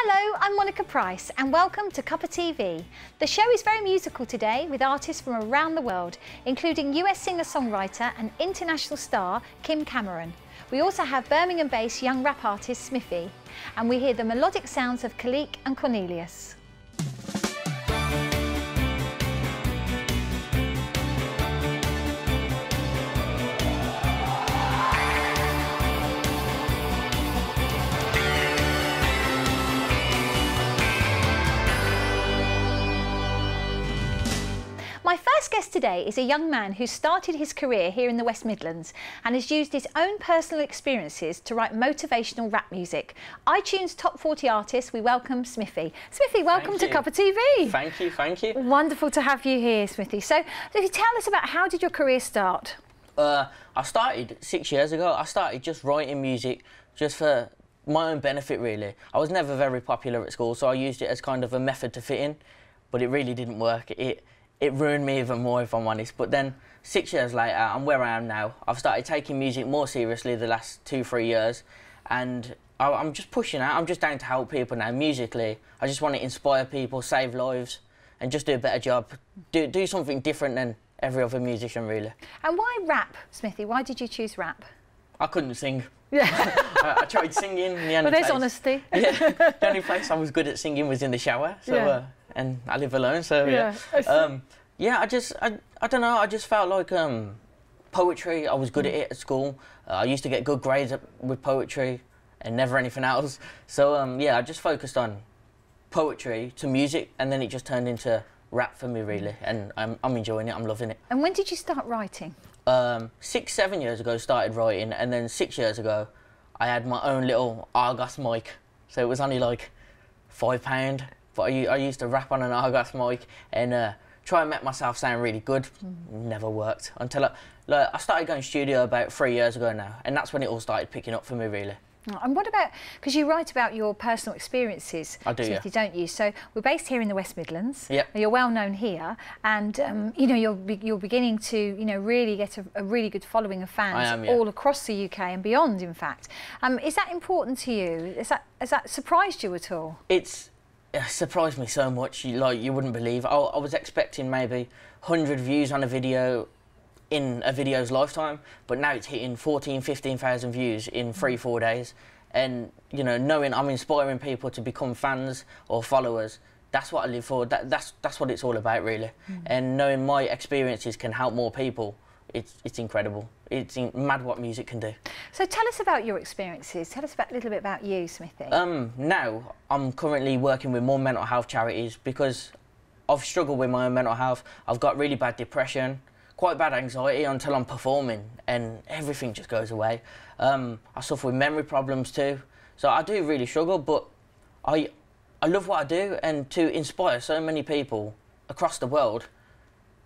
Hello, I'm Monica Price and welcome to Cuppa TV. The show is very musical today with artists from around the world, including US singer-songwriter and international star Kim Cameron. We also have Birmingham-based young rap artist Smiiffy, and we hear the melodic sounds of Khaliq and Cornelius. My first guest today is a young man who started his career here in the West Midlands and has used his own personal experiences to write motivational rap music. iTunes Top 40 artist, we welcome Smiiffy. Smiiffy, welcome to Cuppa TV. Thank you, thank you. Wonderful to have you here, Smiiffy. So, if you tell us about how did your career start? I started 6 years ago. I started just writing music just for my own benefit, really. I was never very popular at school, so I used it as kind of a method to fit in, but it really didn't work. It ruined me even more, if I'm honest. But then 6 years later, I'm where I am now. I've started taking music more seriously the last 2-3 years, and I'm just pushing out. I'm just down to help people now musically. I just want to inspire people, save lives, and just do a better job. Do something different than every other musician, really. And why rap, Smiiffy? Why did you choose rap? I couldn't sing. Yeah. I tried singing. Well, there's honesty. Yeah, the only place I was good at singing was in the shower. So. Yeah. And I live alone, so yeah. Yeah, I don't know. I just felt like poetry. I was good at it at school. I used to get good grades with poetry, and never anything else. So yeah, I just focused on poetry to music, and then it just turned into rap for me, really. And I'm enjoying it. I'm loving it. And when did you start writing? 6-7 years ago, started writing, and then 6 years ago, I had my own little Argos mic. So it was only like £5. But I used to rap on an Argos mic and try and make myself sound really good. Never worked until I started going studio about 3 years ago now, and that's when it all started picking up for me, really. And what about, because you write about your personal experiences, I do, yeah. don't you? So we're based here in the West Midlands. Yep. You're well known here, and you know you're beginning to really get a really good following of fans. I am, yeah. All across the UK and beyond, in fact. Is that important to you? Has that surprised you at all? It surprised me so much, you wouldn't believe. I was expecting maybe 100 views on a video in a video's lifetime, but now it's hitting 14,000–15,000 views in 3–4 days. And you know, knowing I'm inspiring people to become fans or followers, that's what I live for. That's what it's all about, really. And knowing my experiences can help more people, it's incredible. It's mad what music can do. So tell us about your experiences. Tell us a little bit about you, Smiiffy. Now, I'm currently working with more mental health charities because I've struggled with my own mental health. I've got really bad depression, quite bad anxiety until I'm performing, and everything just goes away. I suffer with memory problems too. So I do really struggle, but I love what I do, and to inspire so many people across the world,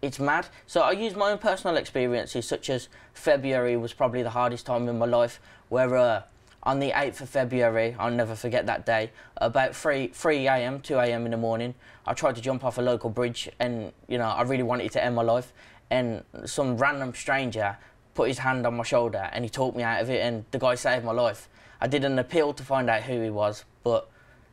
it's mad. So I use my own personal experiences, such as February was probably the hardest time in my life, where on the 8th of February, I'll never forget that day, about 3 a.m, 2 a.m. in the morning, I tried to jump off a local bridge, and you know, I really wanted to end my life, and some random stranger put his hand on my shoulder and he talked me out of it, and the guy saved my life. I did an appeal to find out who he was, but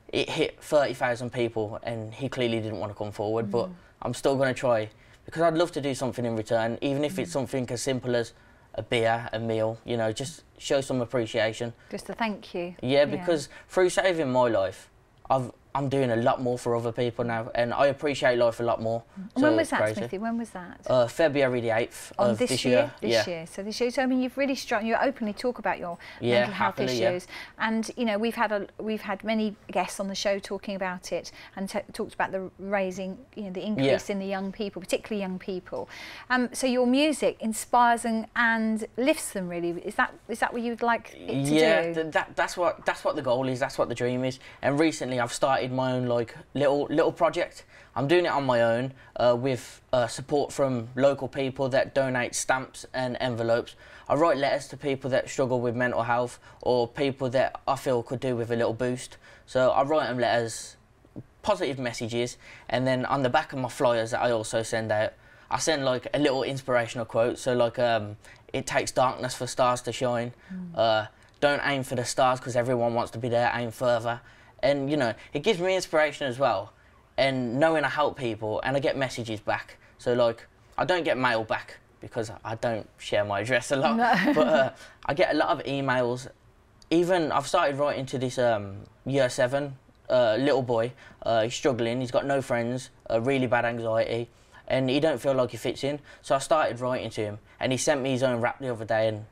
it hit 30,000 people and he clearly didn't want to come forward, but I'm still going to try, because I'd love to do something in return, even if it's something as simple as a beer, a meal, you know, just show some appreciation. Just a thank you. Yeah, because through saving my life, I'm doing a lot more for other people now, and I appreciate life a lot more. So when was that, Smiiffy? When was that? February the 8th of this year. This year. So this year. So I mean, you've really struck. You openly talk about your mental health issues, and you know, we've had many guests on the show talking about it and talked about the raising, you know, the increase in the young people, particularly young people. So your music inspires and lifts them. Really, is that what you'd like it to do? Yeah, that's what the goal is. That's what the dream is. And recently, I've started my own like little project. I'm doing it on my own with support from local people that donate stamps and envelopes. I write letters to people that struggle with mental health or people that I feel could do with a little boost. So I write them letters, positive messages, and then on the back of my flyers that I also send out, I send like a little inspirational quote. So like, it takes darkness for stars to shine. Don't aim for the stars because everyone wants to be there, aim further. And, you know, it gives me inspiration as well. And knowing I help people and I get messages back. So, like, I don't get mail back because I don't share my address a lot. No. But I get a lot of emails. Even I've started writing to this year 7 little boy. He's struggling. He's got no friends, really bad anxiety, and he don't feel like he fits in. So I started writing to him, and he sent me his own rap the other day, and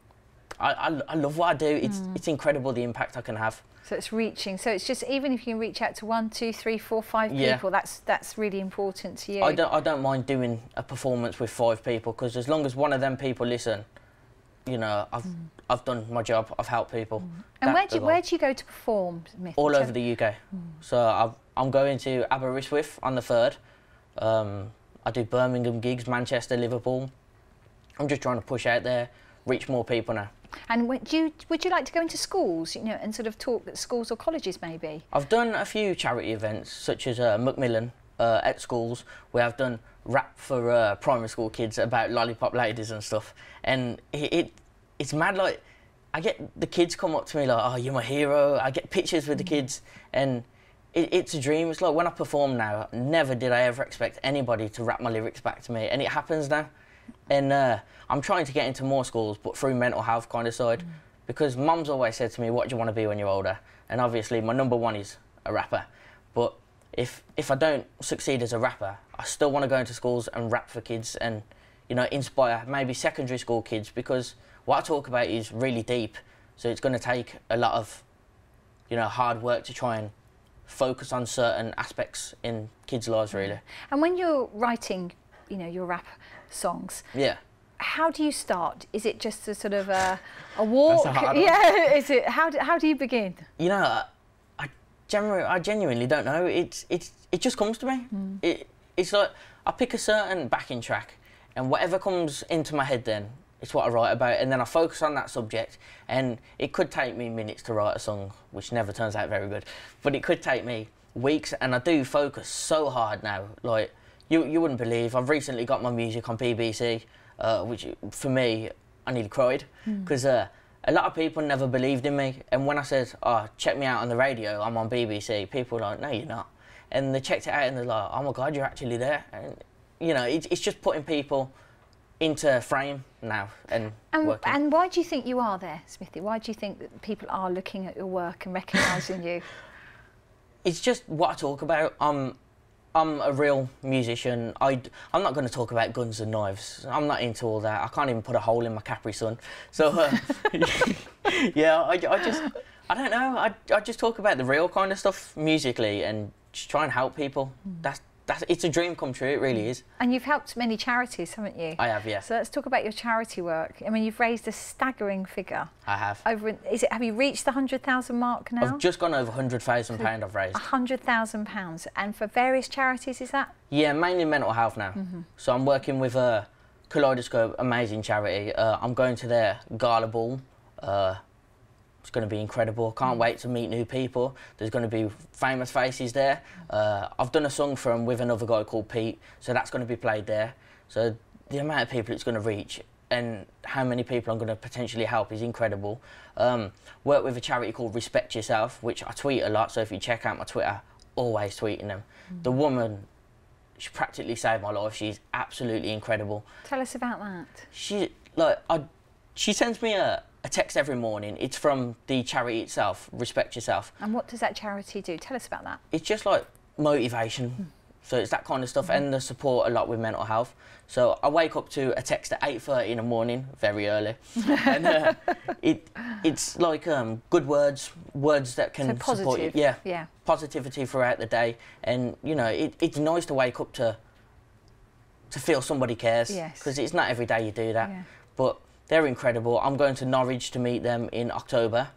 I love what I do. It's incredible the impact I can have. So it's reaching. So it's just, even if you can reach out to 1, 2, 3, 4, 5 people, that's really important to you. I don't mind doing a performance with 5 people, because as long as one of them people listen, you know, I've done my job. I've helped people. And where do you go to perform, Smiiffy? All over the UK. So I'm going to Aberystwyth on the 3rd. I do Birmingham gigs, Manchester, Liverpool. I'm just trying to push out there, reach more people now. And would you like to go into schools, you know, and sort of talk at schools or colleges maybe? I've done a few charity events, such as Macmillan at schools, where I've done rap for primary school kids about lollipop ladies and stuff. And it's mad, like, I get the kids come up to me like, oh, you're my hero. I get pictures with the kids, and it's a dream. It's like when I perform now, never did I ever expect anybody to rap my lyrics back to me, and it happens now. And I'm trying to get into more schools, but through mental health kind of side, because Mum's always said to me, what do you want to be when you're older? And obviously my number 1 is a rapper. But if I don't succeed as a rapper, I still want to go into schools and rap for kids and, you know, inspire maybe secondary school kids, because what I talk about is really deep. So it's going to take a lot of, you know, hard work to try and focus on certain aspects in kids' lives, really. And when you're writing, you know, your rap songs, how do you start? Is it just a sort of a walk? That's a hard one. Is it? How do you begin? You know, I genuinely don't know. It just comes to me. It's like I pick a certain backing track, and whatever comes into my head, then it's what I write about, and then I focus on that subject. And it could take me minutes to write a song, which never turns out very good, but it could take me weeks, and I do focus so hard now. Like, you wouldn't believe, I've recently got my music on BBC, which for me, I nearly cried, because a lot of people never believed in me. And when I said, oh, check me out on the radio, I'm on BBC, people were like, no, you're not. And they checked it out and they're like, oh my God, you're actually there. And, you know, it's just putting people into frame now and working. And why do you think you are there, Smiiffy? Why do you think that people are looking at your work and recognising you? It's just what I talk about. I'm a real musician. I'm not going to talk about guns and knives. I'm not into all that. I can't even put a hole in my Capri Sun. So, yeah, I don't know. I just talk about the real kind of stuff musically and just try and help people. It's a dream come true, it really is. And you've helped many charities, haven't you? I have, yeah. So let's talk about your charity work. I mean, you've raised a staggering figure. I have. Have you reached the 100,000 mark now? I've just gone over £100,000 I've raised. £100,000. And for various charities, is that? Yeah, mainly mental health now. So I'm working with Kaleidoscope, amazing charity. I'm going to their gala ball. It's going to be incredible. Can't wait to meet new people. There's going to be famous faces there. I've done a song for them with another guy called Pete, so that's going to be played there. So the amount of people it's going to reach and how many people I'm going to potentially help is incredible. Work with a charity called Respect Yourself, which I tweet a lot, so if you check out my Twitter, always tweeting them. The woman, she practically saved my life. She's absolutely incredible. Tell us about that. She sends me a text every morning. It's from the charity itself, Respect Yourself. And what does that charity do? Tell us about that. It's just like motivation. So it's that kind of stuff, and the support a lot with mental health. So I wake up to a text at 8:30 in the morning, very early. And it's like good words that can support you. Yeah, positivity throughout the day. And, you know, it's nice to wake up to feel somebody cares. Because it's not every day you do that. But they're incredible. I'm going to Norwich to meet them in October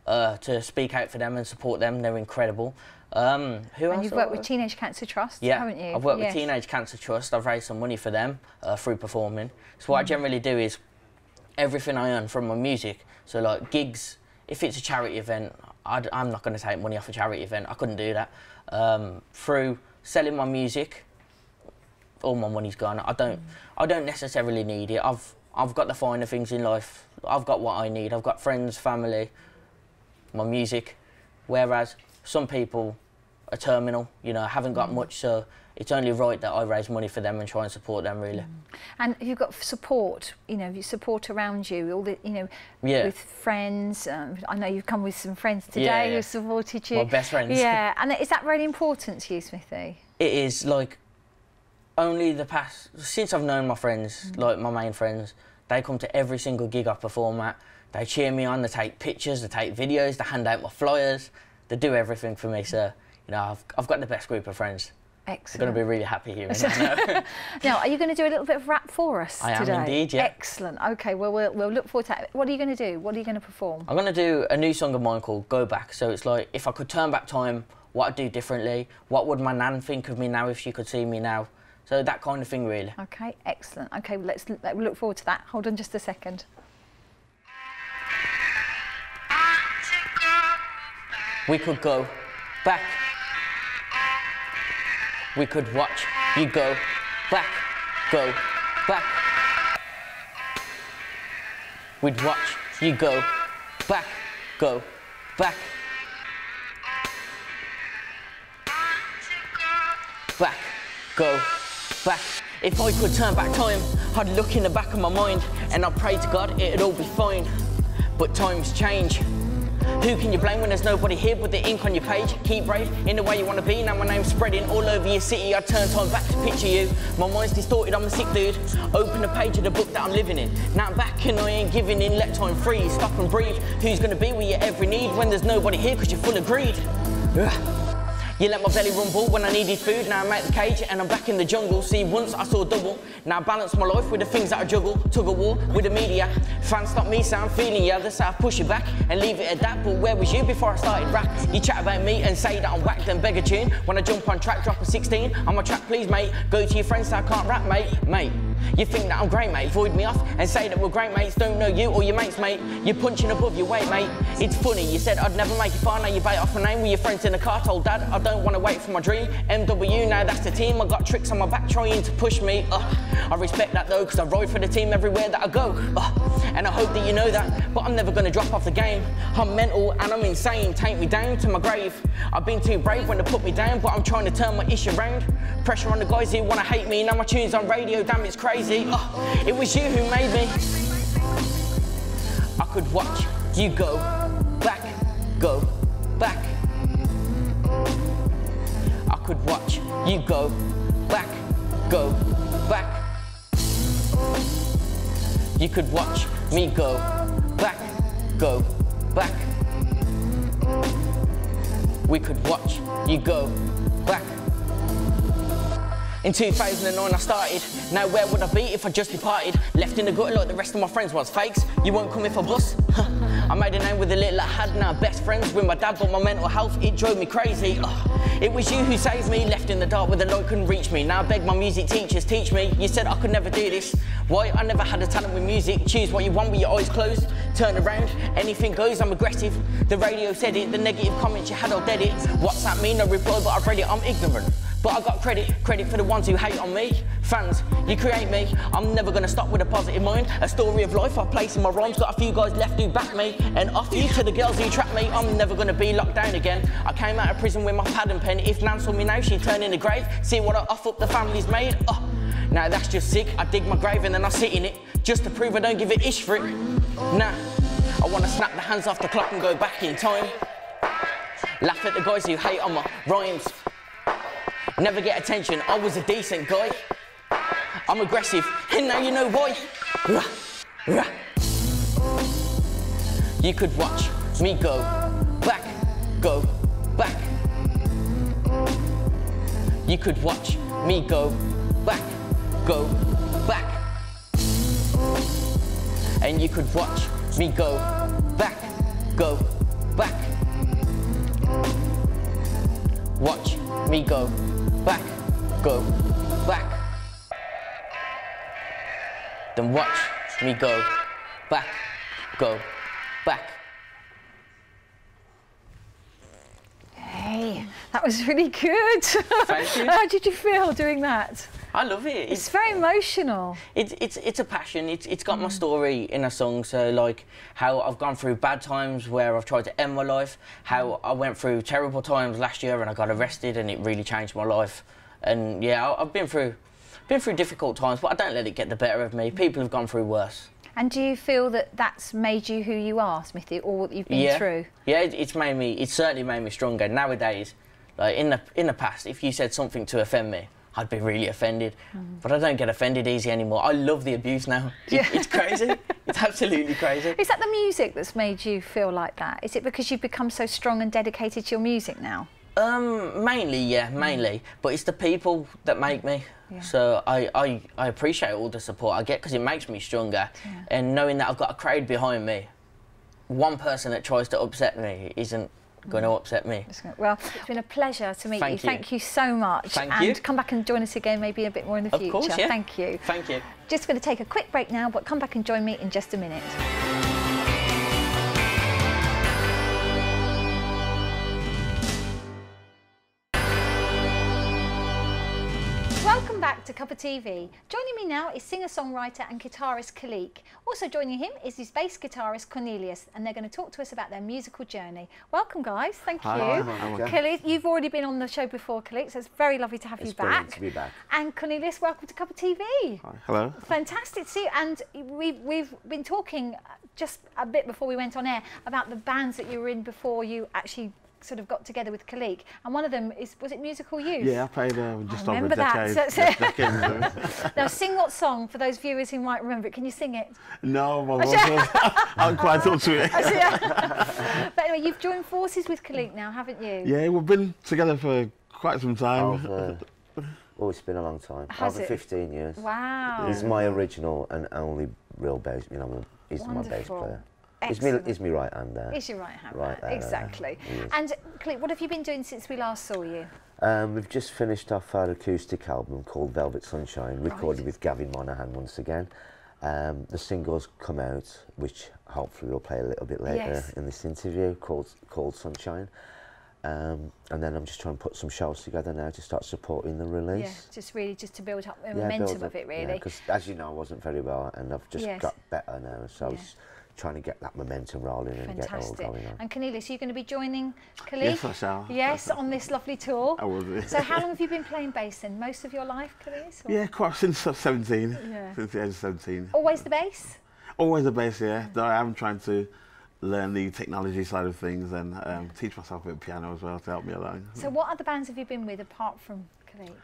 to speak out for them and support them. They're incredible. Who else? And you've worked with Teenage Cancer Trust, haven't you? I've worked with Teenage Cancer Trust. I've raised some money for them through performing. So what I generally do is everything I earn from my music, so like gigs, if it's a charity event, I'm not going to take money off a charity event. I couldn't do that. Through selling my music, all my money's gone. I don't necessarily need it. I've got the finer things in life. I've got what I need. I've got friends, family, my music. Whereas some people are terminal, you know, haven't got much, so it's only right that I raise money for them and try and support them, really. And you've got support, you know, support around you, all the, you know, with friends. I know you've come with some friends today who supported you. My best friends. Yeah, and is that really important to you, Smiiffy? It is, like, only the past, since I've known my friends, like my main friends, they come to every single gig I perform at. They cheer me on, they take pictures, they take videos, they hand out my flyers, they do everything for me, so, you know, I've got the best group of friends. Excellent. I'm going to be really happy here. Now, are you going to do a little bit of rap for us today? I am indeed, yeah. Excellent. OK, well, we'll look forward to that. What are you going to do? What are you going to perform? I'm going to do a new song of mine called Go Back. So it's like, if I could turn back time, what I'd do differently, what would my nan think of me now if she could see me now? So that kind of thing, really. OK, excellent. OK, let's look forward to that. Hold on just a second. We could go back. We could watch you go back, go back. We'd watch you go back, go back. Back, go back. If I could turn back time, I'd look in the back of my mind and I'd pray to God it'd all be fine. But times change. Who can you blame when there's nobody here with the ink on your page? Keep brave in the way you want to be. Now my name's spreading all over your city. I turn time back to picture you. My mind's distorted, I'm a sick dude. Open the page of the book that I'm living in. Now I'm back and I ain't giving in. Let time freeze, stop and breathe. Who's going to be with your every need when there's nobody here because you're full of greed? You let my belly rumble when I needed food. Now I'm out the cage and I'm back in the jungle. See, once I saw double. Now I balance my life with the things that I juggle. Tug of war with the media. Fans stop me, so I'm feeling ya. That's how I push you back and leave it at that. But where was you before I started rap? You chat about me and say that I'm whacked and beg a tune. When I jump on track, drop a 16. On my track, please, mate. Go to your friends, so I can't rap, mate. You think that I'm great, mate. Void me off and say that we're great mates. Don't know you or your mates, mate. You're punching above your weight, mate. It's funny, you said I'd never make it far. Now you bait off my name with your friends in the car. Told dad I don't want to wait for my dream. MW, now that's the team. I got tricks on my back trying to push me. I respect that though, because I ride for the team everywhere that I go. And I hope that you know that, but I'm never going to drop off the game. I'm mental and I'm insane. Take me down to my grave. I've been too brave when they put me down, but I'm trying to turn my issue around. Pressure on the guys who want to hate me. Now my tune's on radio, damn it's crazy. It was you who made me. I could watch you go back, go back. I could watch you go back, go back. You could watch me go back, go back. We could watch you go back. In 2009 I started, now where would I be if I just departed? Left in the gutter like the rest of my friends was fakes. You won't come if I bust? I made a name with the little I had, now best friends with my dad, but my mental health, it drove me crazy. It was you who saved me, left in the dark where the light couldn't reach me. Now I beg my music teachers, teach me. You said I could never do this. Why? I never had a talent with music. Choose what you want with your eyes closed. Turn around, anything goes, I'm aggressive. The radio said it, the negative comments you had, I'll dead it. What's that mean? No reply, but I've read it, I'm ignorant. But I got credit for the ones who hate on me. Fans, you create me. I'm never gonna stop with a positive mind. A story of life I place in my rhymes. Got a few guys left who back me. And off you to the girls who trap me. I'm never gonna be locked down again. I came out of prison with my pad and pen. If Nan saw me now, she'd turn in the grave. See what I off up the family's made. Now that's just sick. I dig my grave and then I sit in it. Just to prove I don't give a ish for it. Nah, I wanna snap the hands off the clock and go back in time. Laugh at the guys who hate on my rhymes. Never get attention, I was a decent guy. I'm aggressive, and now you know why. You could watch me go back, go back. You could watch me go back, go back. And you could watch me go back, go back. Watch me go back, go back. Then watch me go back, go back. Hey, that was really good. Thank you. How did you feel doing that? I love it. It's very emotional. It's a passion. It's got my story in a song. So like how I've gone through bad times where I've tried to end my life. How I went through terrible times last year and I got arrested and it really changed my life. And yeah, I've been through difficult times, but I don't let it get the better of me. People have gone through worse. And do you feel that that's made you who you are, Smiiffy, or what you've been through? Yeah, it's certainly made me stronger. Nowadays, like in the past, if you said something to offend me, I'd be really offended. But I don't get offended easy anymore. I love the abuse now. It's crazy. It's absolutely crazy. Is that the music that's made you feel like that? Is it because you've become so strong and dedicated to your music now? Mainly, yeah, mainly. But it's the people that make me. Yeah. So I appreciate all the support I get because it makes me stronger. Yeah. And knowing that I've got a crowd behind me, one person that tries to upset me isn't going to upset me. Well, it's been a pleasure to meet you. Thank you so much. Thank you. And come back and join us again maybe a bit more in the future. Of course, yeah. Thank you. Thank you. Just going to take a quick break now, but come back and join me in just a minute. Welcome back to Cuppa TV. Joining me now is singer-songwriter and guitarist Khaliq. Also joining him is his bass guitarist Cornelius, and they're going to talk to us about their musical journey. Welcome, guys. Thank you. Khaliq, you've already been on the show before, Khaliq, so it's very lovely to have you back. It's brilliant to be back. And Cornelius, welcome to Cuppa TV. Hi. Hello. Fantastic to see you. And we've been talking just a bit before we went on air about the bands that you were in before you actually sort of got together with Khaliq, and one of them was it Musical Youth? Yeah, I played just over a decade. Now sing what song for those viewers who might remember it. Can you sing it? No, I'm quite up to it. But anyway, you've joined forces with Khaliq now, haven't you? Yeah, we've been together for quite some time. Oh, it's been a long time. Over 15 years. Wow. He's my original and only real bass, he's my bass player. He's my right hand there. He's your right hand right there, exactly. And Khaliq, what have you been doing since we last saw you? We've just finished off our acoustic album called Velvet Sunshine, recorded with Gavin Monaghan once again. The single's come out, which hopefully we'll play a little bit later in this interview, called Sunshine. And then I'm just trying to put some shows together now to start supporting the release. Yeah, just to build up the momentum of it, really. Because as you know, I wasn't very well, and I've just got better now, so I was trying to get that momentum rolling and get it all going on. And Cornelius, are you going to be joining Khaliq? Yes, I shall. Yes, on this lovely tour. I will be. So how long have you been playing bass then? Most of your life, Cornelius? Yeah, quite since 17. Yeah. Since the age of 17. Always the bass? Always the bass, yeah. Though I am trying to learn the technology side of things and teach myself a bit of piano as well to help me along. So what other bands have you been with apart from Khaliq?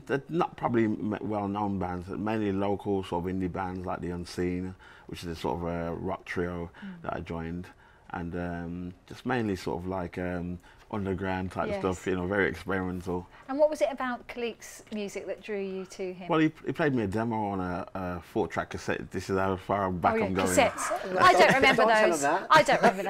They're not probably well-known bands, mainly local sort of indie bands like The Unseen, which is a sort of a rock trio that I joined, and just mainly sort of like underground type stuff, very experimental. And what was it about Khaliq's music that drew you to him? Well, he played me a demo on a 4-track cassette. This is how far back I'm going. Cassettes. I don't remember those. I don't remember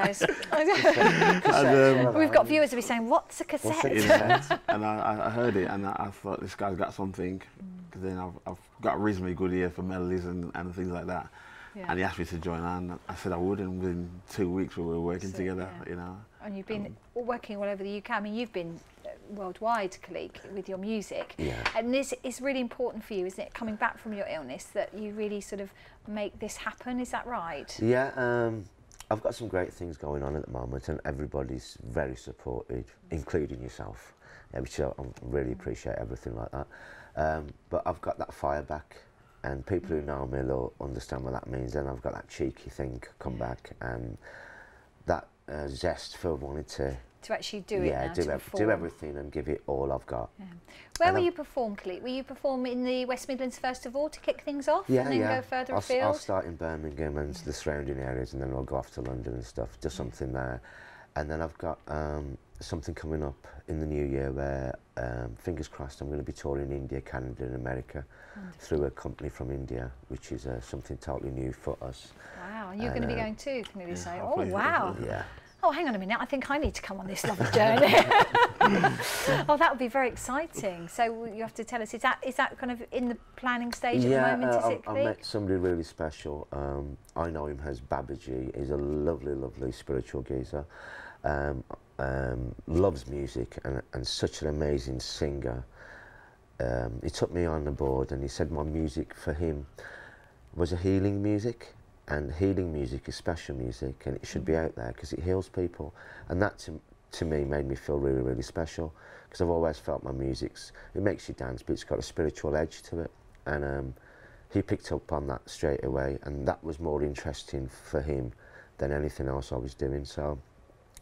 those. We've got viewers who be saying, "What's a cassette?" And I heard it, and I thought this guy's got something. Because then I've got a reasonably good ear for melodies and things like that. Yeah. And he asked me to join on. I said I would, and within 2 weeks we were working together. And you've been working all over the UK. I mean, you've been worldwide, Khaliq, with your music. Yeah. And this is really important for you, isn't it? Coming back from your illness, that you really sort of make this happen. Is that right? Yeah. I've got some great things going on at the moment, and everybody's very supportive, including yourself, which I really appreciate everything like that. But I've got that fire back. And people who know me will understand what that means. And I've got that cheeky thing come back, and that zest for wanting to actually do it now, do everything and give it all I've got. Yeah. Where will you perform, Khaliq? Will you perform in the West Midlands first of all to kick things off, and then go further afield? I'll start in Birmingham and the surrounding areas, and then I'll go off to London and stuff. Do something there, and then I've got something coming up in the new year where, fingers crossed, I'm going to be touring India, Canada and America through a company from India, which is something totally new for us. Wow, and you're going to be going too, can you say? Oh, wow. Yeah. Oh, hang on a minute, I think I need to come on this lovely journey. Oh, that would be very exciting. So you have to tell us, is that kind of in the planning stage at the moment, is it, Khaliq? I met somebody really special. I know him as Babaji. He's a lovely, lovely spiritual geezer. Loves music and such an amazing singer. he took me on the board and he said my music for him was a healing music, and healing music is special music and it should be out there because it heals people. And that to me made me feel really, really special, because I've always felt my music's, it makes you dance, but it's got a spiritual edge to it. And he picked up on that straight away, and that was more interesting for him than anything else I was doing. So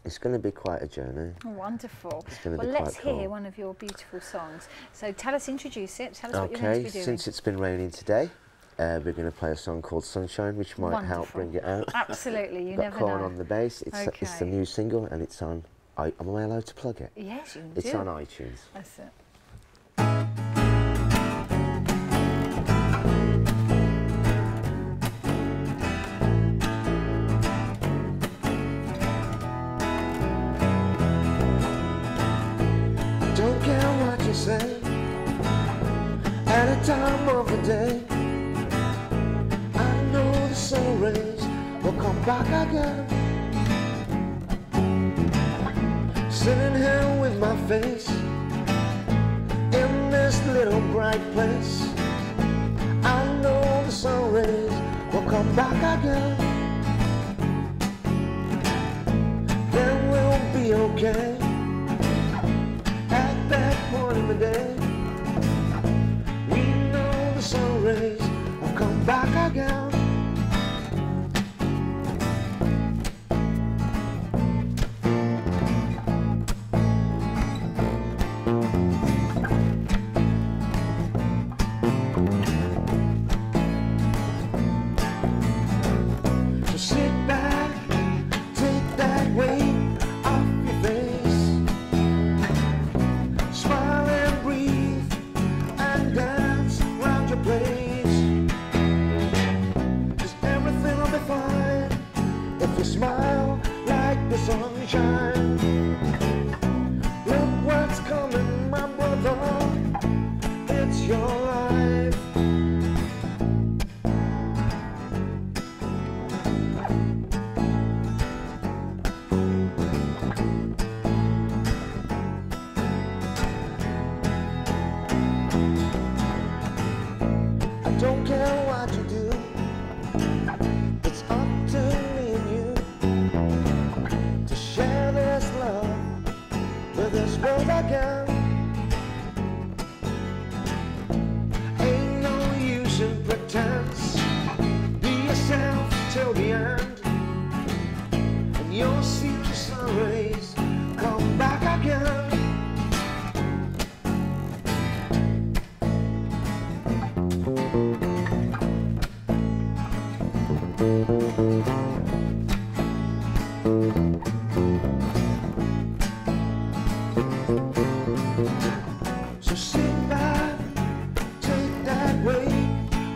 it's going to be quite a journey. Wonderful. Well, let's cool. hear one of your beautiful songs. So tell us, introduce it, tell us what you're going to be doing. Since it's been raining today, we're going to play a song called Sunshine, which might help bring it out. Absolutely, you never know. Got Corn on the bass, it's the new single, and it's on, am I allowed to plug it? Yes, you do. It's on iTunes. That's it. Don't care what you say at a time of the day. I know the sun rays will come back again. Sitting here with my face in this little bright place. I know the sun rays will come back again. Then we'll be okay. At that point in the day, we know the sun rays will come back again. So sit back, take that weight off your face. Smile and breathe and dance round your place. 'Cause everything will be fine if you smile like the sunshine. Look what's coming, my brother, it's your life. I don't care what you do, it's up to me and you to share this love with this world again. Ain't no use in pretense, be yourself till the end, and you'll see the sun rays come back again. So sit back, take that weight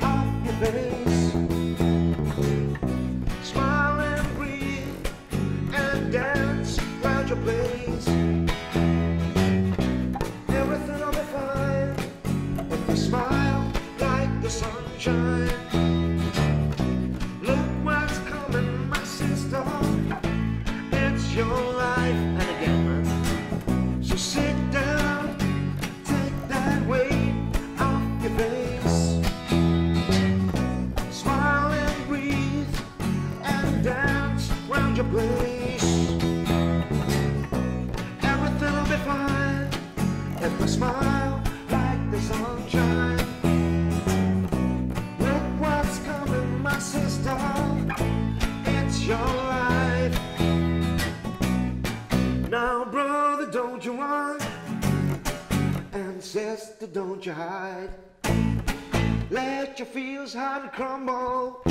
off your face. Smile and breathe and dance round your place. Everything will be fine if you smile like the sunshine. Look what's coming, my sister, it's your life. And again, man. So sit down, take that weight off your face. Smile and breathe and dance round your place. Everything will be fine if we smile like the sunshine. Look what's coming, my sister, it's your life. Now, brother, don't you run, and sister, don't you hide. Let your fears hide and crumble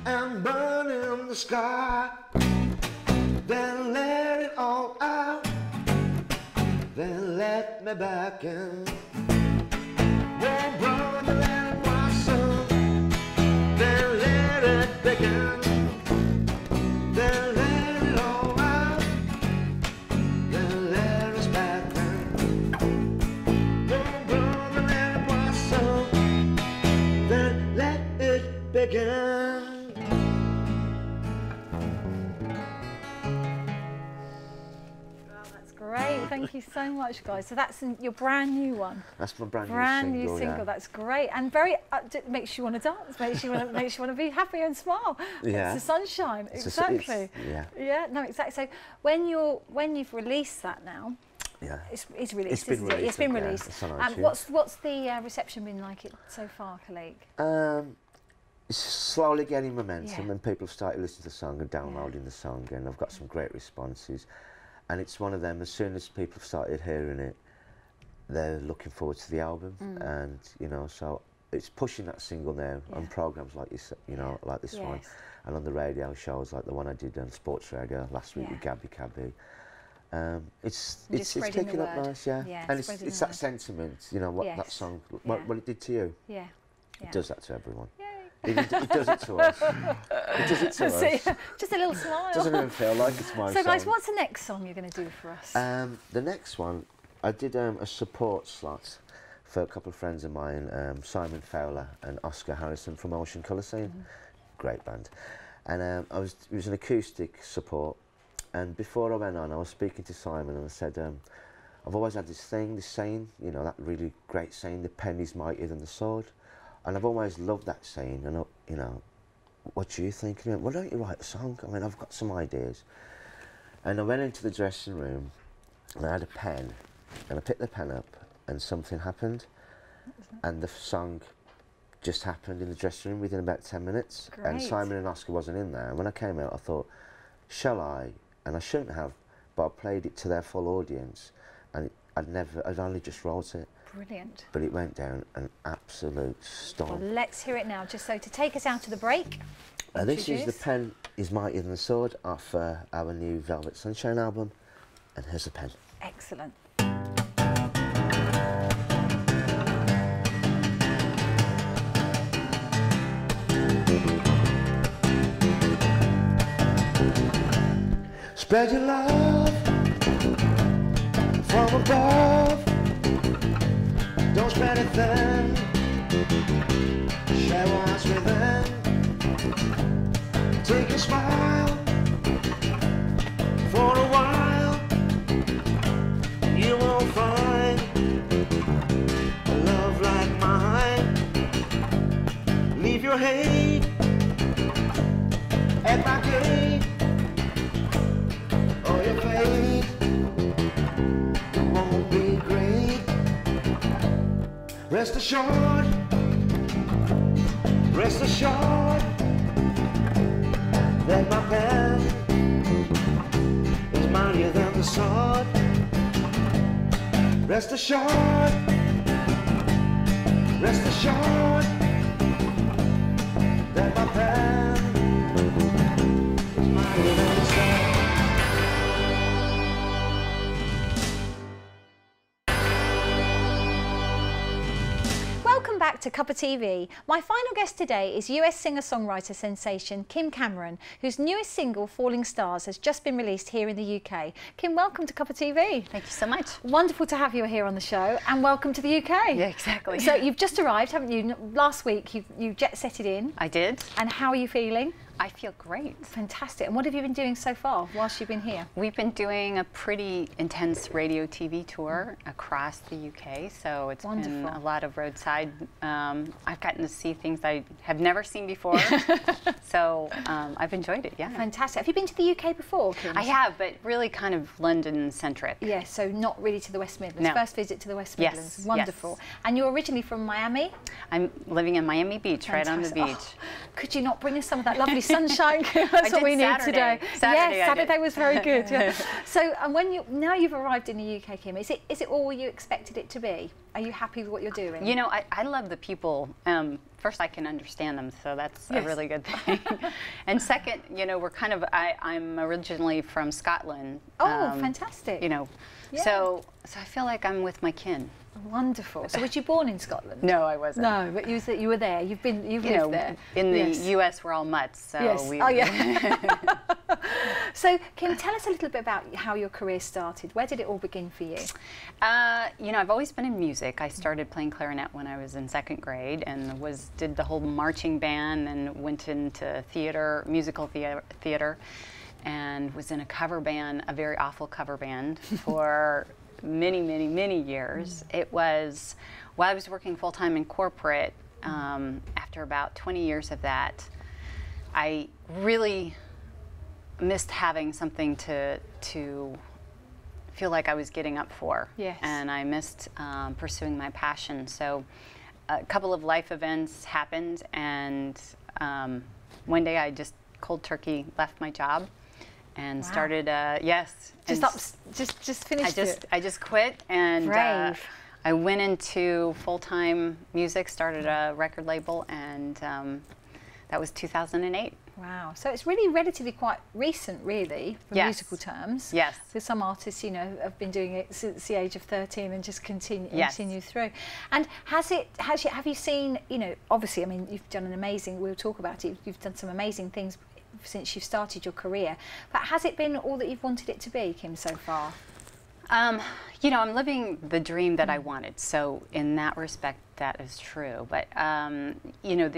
and burn in the sky. Then let it all out, then let me back in. Oh, brother, let it blossom, then let it begin. Then let it all out, then let us back in. Oh, brother, let it blossom, then let it begin. Great, thank you so much, guys. So that's your brand new one. That's my brand new single. Yeah. That's great, and very makes you want to dance. Makes you want to be happy and smile. Yeah. It's the sunshine. Exactly. Yeah. Yeah. No, exactly. So when you've released that now. Yeah. It's released. It's been released. It's been released. Yeah, what's the reception been like so far, Khaliq? It's slowly getting momentum, and people have started listening to the song and downloading the song, and I've got some great responses. And it's one of them, as soon as people have started hearing it, they're looking forward to the album. And, you know, so it's pushing that single now on programmes like this, you know, like this one, and on the radio shows like the one I did on Sports Radio last week with Gabby Cabby. It's picking up nice, and it's that sentiment, you know, what that song, what it did to you. Yeah. It does that to everyone. It does it to us. It does it to us. Just a little smile. Doesn't even feel like it's my song. So guys, what's the next song you're going to do for us? The next one, I did a support slot for a couple of friends of mine, Simon Fowler and Oscar Harrison from Ocean Colour Scene. Great band. And it was an acoustic support. And before I went on, I was speaking to Simon and I said, I've always had this saying, you know, that really great saying, the pen is mightier than the sword. And I've always loved that saying, and you know, what do you think? And he went, well, don't you write a song? I mean, I've got some ideas. And I went into the dressing room, and I had a pen, and I picked the pen up, and something happened, and the song just happened in the dressing room within about 10 minutes. Great. And Simon and Oscar wasn't in there. And when I came out, I thought, shall I? And I shouldn't have, but I played it to their full audience, and I'd only just wrote it. Brilliant. But it went down an absolute storm. Well, let's hear it now, just so to take us out of the break. This is The Pen is Mightier Than the Sword off our new Velvet Sunshine album, and here's the pen. Excellent. Spread your love from above. Don't spread it thin. Share what's within. Take a smile for a while. You won't find a love like mine. Leave your hate at my gate. Or your fate won't be great. Rest assured, that my pen is mightier than the sword. Rest assured, that my pen is mightier than the sword. Welcome back to Cuppa TV. My final guest today is US singer-songwriter sensation Kim Cameron, whose newest single, Falling Stars, has just been released here in the UK. Kim, welcome to Cuppa TV. Thank you so much. Wonderful to have you here on the show, and welcome to the UK. Yeah, exactly. So you've just arrived, haven't you? Last week you jet-setted in. I did. And how are you feeling? I feel great. Fantastic. And what have you been doing so far whilst you've been here? We've been doing a pretty intense radio TV tour across the UK, so it's been a lot of roadside. I've gotten to see things I have never seen before, so I've enjoyed it, yeah. Fantastic. Have you been to the UK before, Kim? I have, but really kind of London-centric. Yes, so not really to the West Midlands. No. First visit to the West Midlands. Yes, Wonderful. yes. And you're originally from Miami? I'm living in Miami Beach, Fantastic. right on the beach. Oh, could you not bring us some of that lovely sunshine? That's what we need today. Saturday was very good. Yeah. So, and now you've arrived in the UK, Kim, is it all you expected it to be? Are you happy with what you're doing? You know, I love the people. First, I can understand them, so that's a really good thing. And second, you know, I'm originally from Scotland. Oh, fantastic. You know, so I feel like I'm with my kin. Wonderful. So, was you born in Scotland? No, I wasn't. No, but you were there. You've lived there. In the US, we're all mutts. So So, Kim, tell us a little bit about how your career started. Where did it all begin for you? You know, I've always been in music. I started playing clarinet when I was in 2nd grade, and did the whole marching band, and went into theater, musical theater, and was in a cover band, a very awful cover band for many, many, many years. It was while I was working full-time in corporate. After about 20 years of that, I really missed having something to feel like I was getting up for. Yes. And I missed pursuing my passion. So a couple of life events happened, and one day I just cold turkey left my job and started, yes. Just finished it. I just quit, and Brave. I went into full-time music, started a record label, and that was 2008. Wow. So it's really relatively quite recent, really, for Yes. musical terms. Yes. Because some artists, you know, have been doing it since the age of 13 and just continue through. And have you seen, you know, obviously, I mean, you've done an amazing, we'll talk about it, you've done some amazing things since you've started your career. But has it been all that you've wanted it to be, Kim, so far? You know, I'm living the dream that I wanted. So in that respect, that is true. But, you know,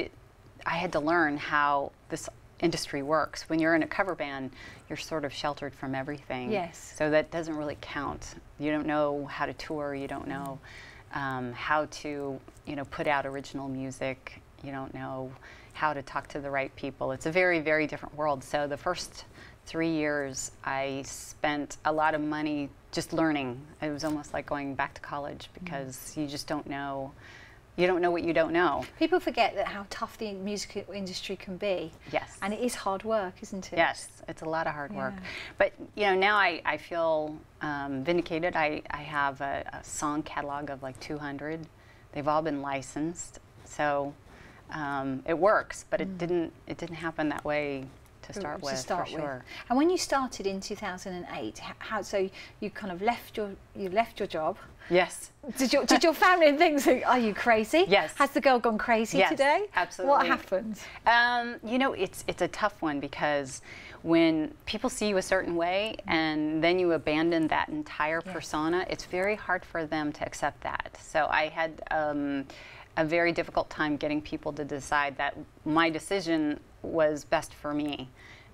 I had to learn how this industry works. When you're in a cover band, you're sort of sheltered from everything. Yes. So that doesn't really count. You don't know how to tour. You don't know how to, you know, put out original music. You don't know how to talk to the right people. It's a very, very different world. So the first 3 years, I spent a lot of money just learning. It was almost like going back to college, because you just don't know. You don't know what you don't know. People forget that how tough the music industry can be. Yes. And it is hard work, isn't it? Yes, it's a lot of hard work. But, you know, now I feel vindicated. I have a song catalog of like 200. They've all been licensed. So it works, but it didn't happen that way to start with, for sure. And when you started in 2008, so you kind of left your job. Yes. Did your family and things think, are you crazy? Yes. Has the girl gone crazy today? Absolutely. What happened? You know, it's a tough one, because when people see you a certain way and then you abandon that entire persona, it's very hard for them to accept that. So I had a very difficult time getting people to decide that my decision was best for me.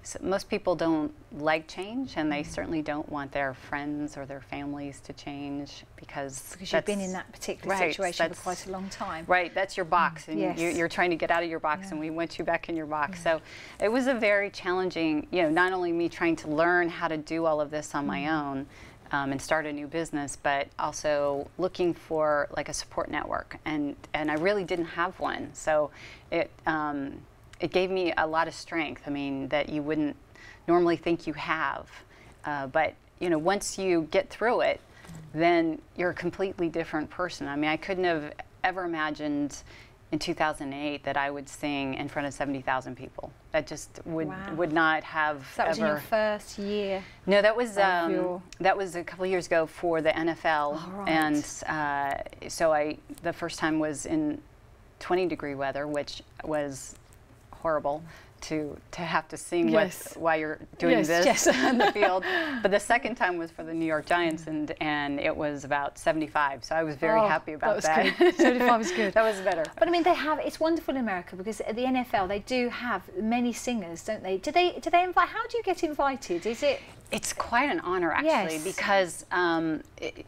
So most people don't like change, and they certainly don't want their friends or their families to change, because you've been in that particular situation for quite a long time. Right, that's your box, and you're trying to get out of your box, and we want you back in your box. So it was a very challenging, you know, not only me trying to learn how to do all of this on my own, and start a new business, but also looking for like a support network, and I really didn't have one. So it gave me a lot of strength. I mean, that you wouldn't normally think you have, but you know, once you get through it, then you're a completely different person. I mean, I couldn't have ever imagined in 2008 that I would sing in front of 70,000 people. That just would not have. So that was in your first year? No, that was a couple of years ago for the NFL. Oh, right. And so the first time was in 20-degree weather, which was horrible to have to sing with while you're doing this in the field. But the second time was for the New York Giants, and it was about 75. So I was very happy about that. Good. 75 was good. That was better. But I mean, it's wonderful in America, because at the NFL they do have many singers, don't they? Do they invite? How do you get invited? Is it? It's quite an honor, actually, because the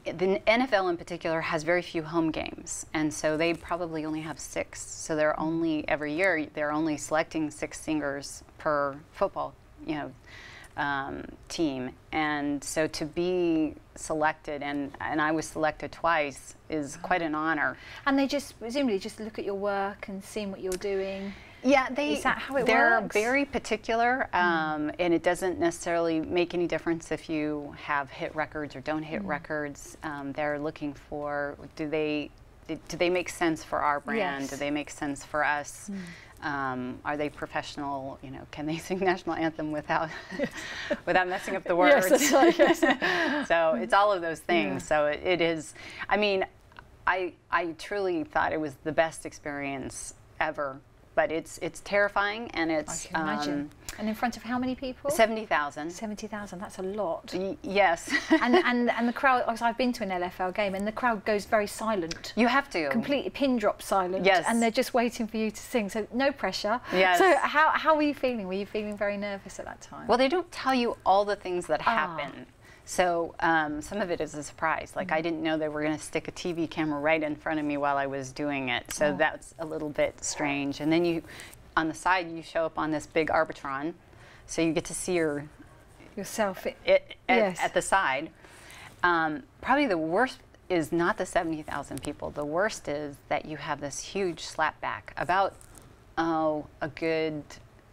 NFL in particular has very few home games, and so they probably only have 6. So they're only, every year, they're only selecting 6 singers per football, you know, team. And so to be selected, and I was selected twice, is quite an honor. And they just presumably just look at your work and see what you're doing. Yeah, is that how it they're works? very particular, and it doesn't necessarily make any difference if you have hit records or don't hit records. They're looking for, do they make sense for our brand? Yes. Do they make sense for us? Are they professional? You know, can they sing national anthem without messing up the words? Yes, that's right, yes. So it's all of those things. Yeah. So it is. I mean, I truly thought it was the best experience ever. But it's terrifying, and it's. I can imagine. And in front of how many people? 70,000. 70,000. That's a lot. Yes. and the crowd. I've been to an LFL game, and the crowd goes very silent. You have to. Completely pin drop silent. Yes. And they're just waiting for you to sing. So no pressure. Yes. So how were you feeling? Were you feeling very nervous at that time? Well, they don't tell you all the things that happen. So some of it is a surprise. Like I didn't know they were going to stick a TV camera right in front of me while I was doing it. So that's a little bit strange. And then on the side, you show up on this big Arbitron, so you get to see yourself at the side. Probably the worst is not the 70,000 people. The worst is that you have this huge slapback, about a good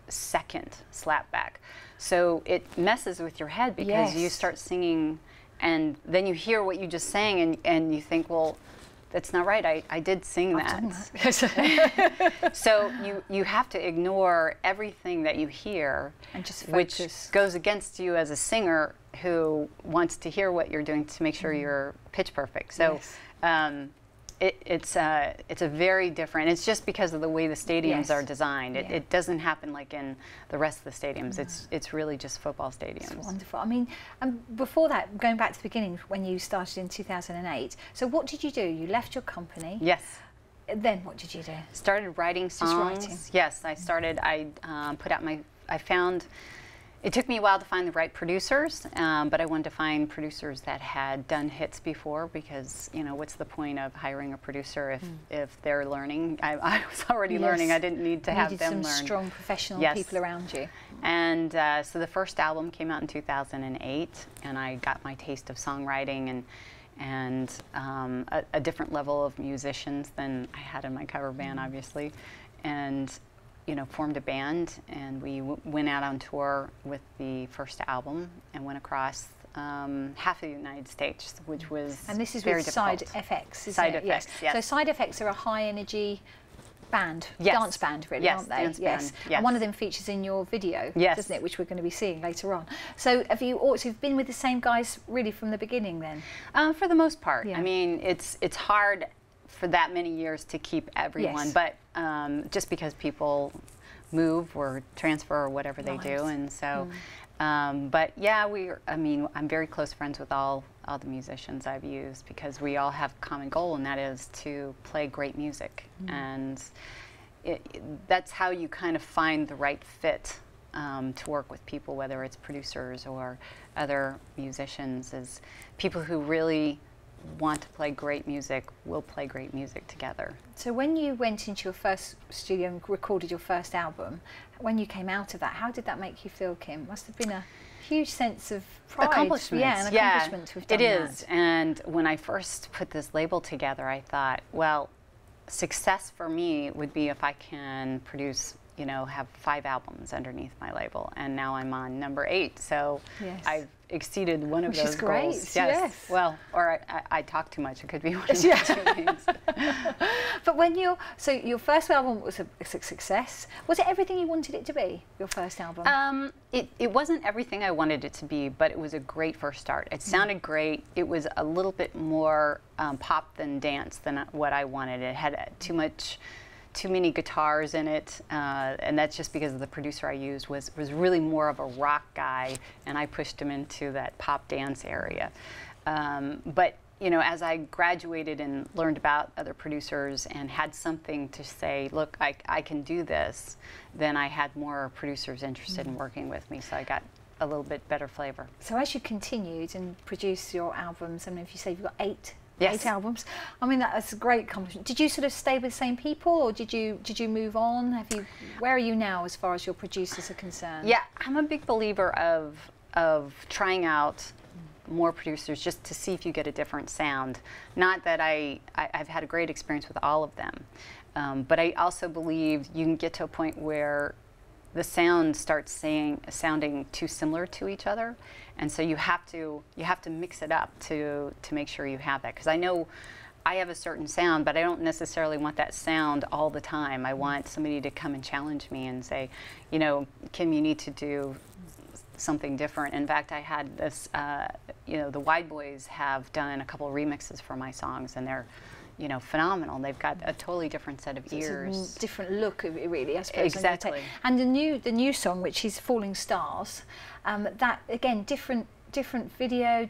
second slapback. So it messes with your head because you start singing and then you hear what you just sang and you think, well, that's not right. I did sing that. So you have to ignore everything that you hear, and just focus. Which goes against you as a singer who wants to hear what you're doing to make sure you're pitch perfect. So it's a very different. It's just because of the way the stadiums are designed. It doesn't happen like in the rest of the stadiums. It's really just football stadiums. That's wonderful. I mean, before that, going back to the beginning when you started in 2008. So what did you do? You left your company. Yes. Then what did you do? Started writing songs. Just writing. Yes, I started. I put out I found. It took me a while to find the right producers, but I wanted to find producers that had done hits before because, you know, what's the point of hiring a producer if they're learning? I was already learning. I didn't need to have them learn. Some strong professional people around you. And so the first album came out in 2008, and I got my taste of songwriting and a different level of musicians than I had in my cover band, obviously. And you know, formed a band, and we went out on tour with the first album and went across half of the United States, which was and this is very with difficult. Side Effects, isn't Side it? Effects, yes. So Side Effects are a high energy band, dance band, really, aren't they? Dance band, yes. And one of them features in your video, doesn't it? Which we're going to be seeing later on. So have you also been with the same guys really from the beginning then? For the most part. I mean, it's hard for that many years to keep everyone, but just because people move or transfer or whatever they do, and so but yeah, I mean, I'm very close friends with all the musicians I've used because we all have a common goal, and that is to play great music. And that's how you kind of find the right fit to work with people, whether it's producers or other musicians, is people who really want to play great music will play great music together. So when you went into your first studio and recorded your first album, when you came out of that, how did that make you feel, Kim? Must have been a huge sense of pride. Accomplishment. Yeah, an accomplishment to have done that. It is. And when I first put this label together, I thought, well, success for me would be if I can produce, you know, have 5 albums underneath my label, and now I'm on number 8. So I've exceeded one of those goals. Yes. Well, or I talk too much. It could be one of the 2 things. But when so your first album was a success. Was it everything you wanted it to be? Your first album? It wasn't everything I wanted it to be, but it was a great first start. It sounded great. It was a little bit more pop than dance than what I wanted. It had too many guitars in it, and that's just because the producer I used was really more of a rock guy, and I pushed him into that pop dance area. But you know, as I graduated and learned about other producers and had something to say, look, I can do this, then I had more producers interested in working with me, so I got a little bit better flavor. So as you continued and produced your albums, I mean, if you say you've got 8 albums. I mean, that's a great accomplishment. Did you sort of stay with the same people, or did you move on? Where are you now as far as your producers are concerned? Yeah, I'm a big believer of trying out more producers just to see if you get a different sound. Not that I've had a great experience with all of them, but I also believe you can get to a point where the sound starts sounding too similar to each other, and so you have to mix it up to make sure you have that. Because I know I have a certain sound, but I don't necessarily want that sound all the time. I want somebody to come and challenge me and say, you know, Kim, you need to do something different. In fact, I had this, you know, the Wide Boys have done a couple of remixes for my songs, and they're, you know, phenomenal. They've got a totally different set of ears. It's a different look, really, I suppose. Exactly. And the new song, which is Falling Stars, that again, different video,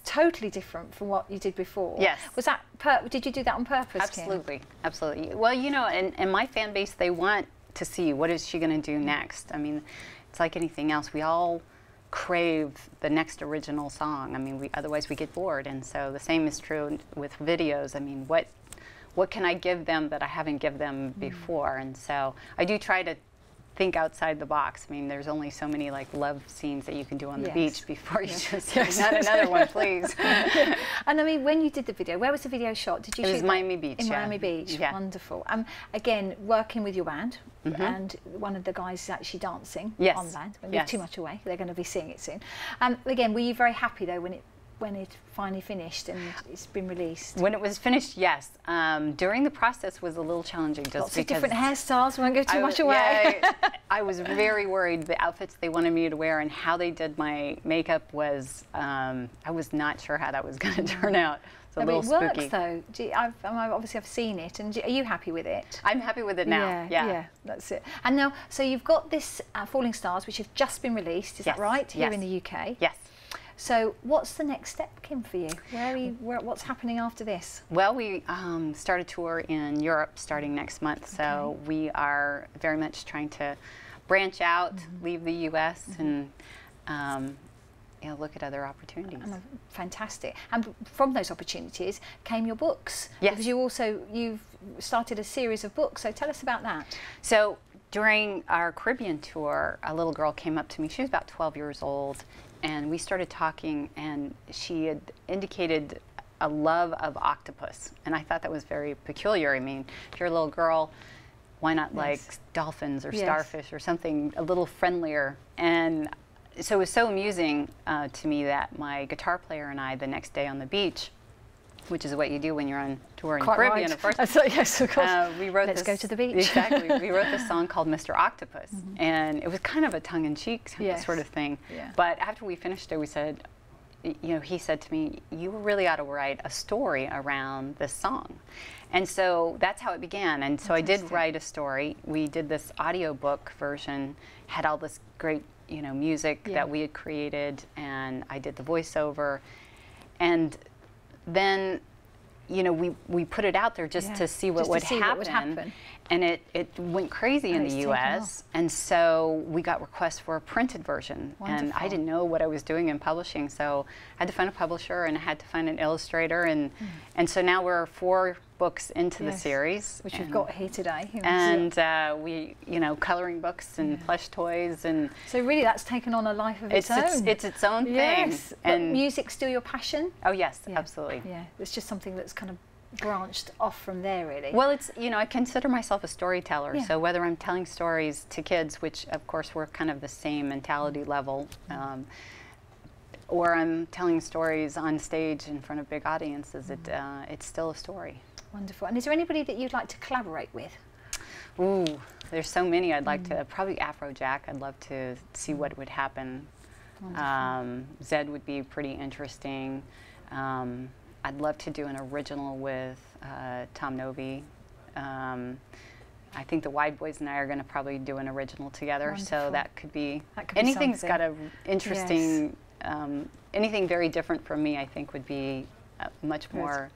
totally different from what you did before. Yes. Was that did you do that on purpose, Absolutely, Kim? Absolutely. Well, you know, and my fan base, they want to see what is she going to do next. I mean, it's like anything else. We all crave the next original song. I mean, otherwise we get bored. And so the same is true with videos. I mean, what can I give them that I haven't given them before? And so I do try to think outside the box. I mean, there's only so many like love scenes that you can do on the beach before you just not another one, please. And I mean, when you did the video, where was the video shot? Did you shoot it was Miami Beach. In Miami Beach. Yeah. Wonderful. Again, working with your band, and one of the guys is actually dancing on band. Don't give too much away. They're going to be seeing it soon. Again, were you very happy though when it finally finished and it's been released? When it was finished, yes. During the process was a little challenging, just lots because of different hairstyles. We won't give too much away. Yeah, I was very worried. The outfits they wanted me to wear and how they did my makeup was, I was not sure how that was going to turn out. It's a little spooky. It works though. Obviously I've seen it, and are you happy with it? I'm happy with it now. Yeah, that's it. And now, so you've got this Falling Stars, which have just been released. Is that right? Here in the UK. Yes. So what's the next step, Kim, for you? What's happening after this? Well, we start a tour in Europe starting next month, so we are very much trying to branch out, leave the U.S., and look at other opportunities. Fantastic. And from those opportunities came your books. Yes. Because you've started a series of books, so tell us about that. So during our Caribbean tour, a little girl came up to me. She was about 12 years old. And we started talking, and she had indicated a love of octopus. And I thought that was very peculiar. I mean, if you're a little girl, why not like dolphins or starfish or something a little friendlier? And so it was so amusing to me that my guitar player and I, the next day on the beach, which is what you do when you're on tour in the Caribbean, of course. Yes, of course. We wrote Let's go to the beach. Exactly. We wrote this song called Mr. Octopus, and it was kind of a tongue-in-cheek sort of thing. Yeah. But after we finished it, we said, he said to me, you really ought to write a story around this song. And so that's how it began. And so I did write a story. We did this audiobook version, had all this great, music that we had created, and I did the voiceover. And then, we put it out there just to see what would happen. And it went crazy in the U.S. And so we got requests for a printed version. Wonderful. And I didn't know what I was doing in publishing. So I had to find a publisher, and I had to find an illustrator. And so now we're 4 books into the series, which we've got here today. And we, coloring books and plush toys, and so really that's taken on a life of its own. It's its own thing. Yes. And music's still your passion? Oh yes, absolutely. Yeah, it's just something that's kind of branched off from there, really. Well, it's I consider myself a storyteller. So whether I'm telling stories to kids, which of course we're kind of the same mentality level. Or I'm telling stories on stage in front of big audiences, it's still a story. Wonderful. And is there anybody that you'd like to collaborate with? Ooh, there's so many. I'd like to, probably Afrojack. I'd love to see what would happen. Zed would be pretty interesting. I'd love to do an original with Tom Novi. I think the Wide Boys and I are going to probably do an original together. Wonderful. So that could be anything's got a interesting, anything very different from me, I think would be much more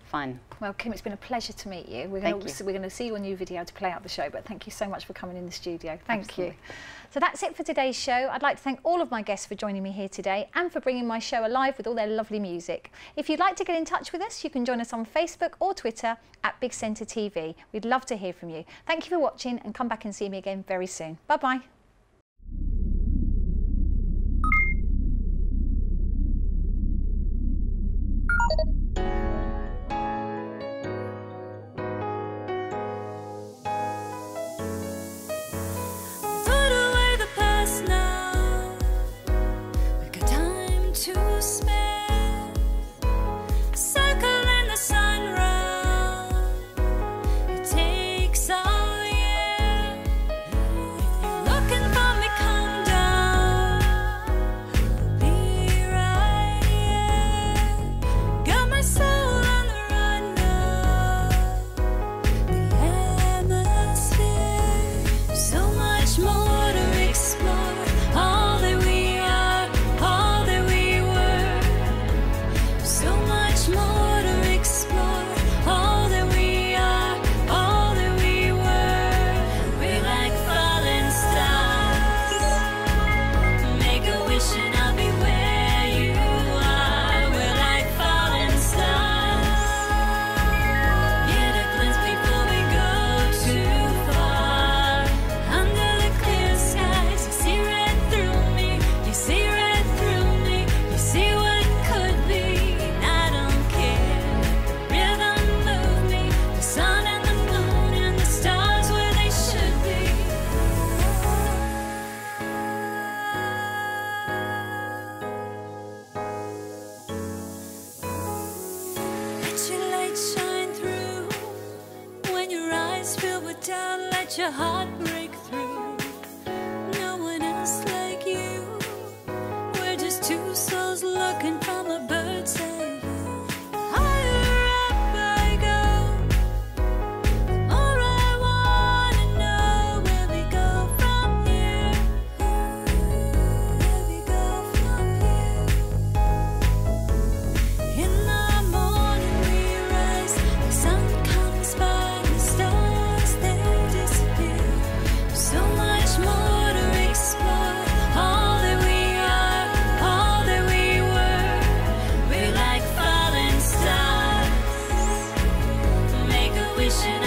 fun. Well, Kim, it's been a pleasure to meet you. We're going to see your new video to play out the show, but thank you so much for coming in the studio. Thank you. So that's it for today's show. I'd like to thank all of my guests for joining me here today and for bringing my show alive with all their lovely music. If you'd like to get in touch with us, you can join us on Facebook or Twitter at Big Centre TV. We'd love to hear from you. Thank you for watching, and come back and see me again very soon. Bye-bye. Look watch a heart break through. No one else like you. We're just two souls looking from a bird's eye view. Higher up I go, the more I wanna know where we go from here. Where we go from here. In the morning we rise, the sun comes by, the stars they disappear. So much more to explore. All that we are, all that we were. We're like falling stars. Make a wish and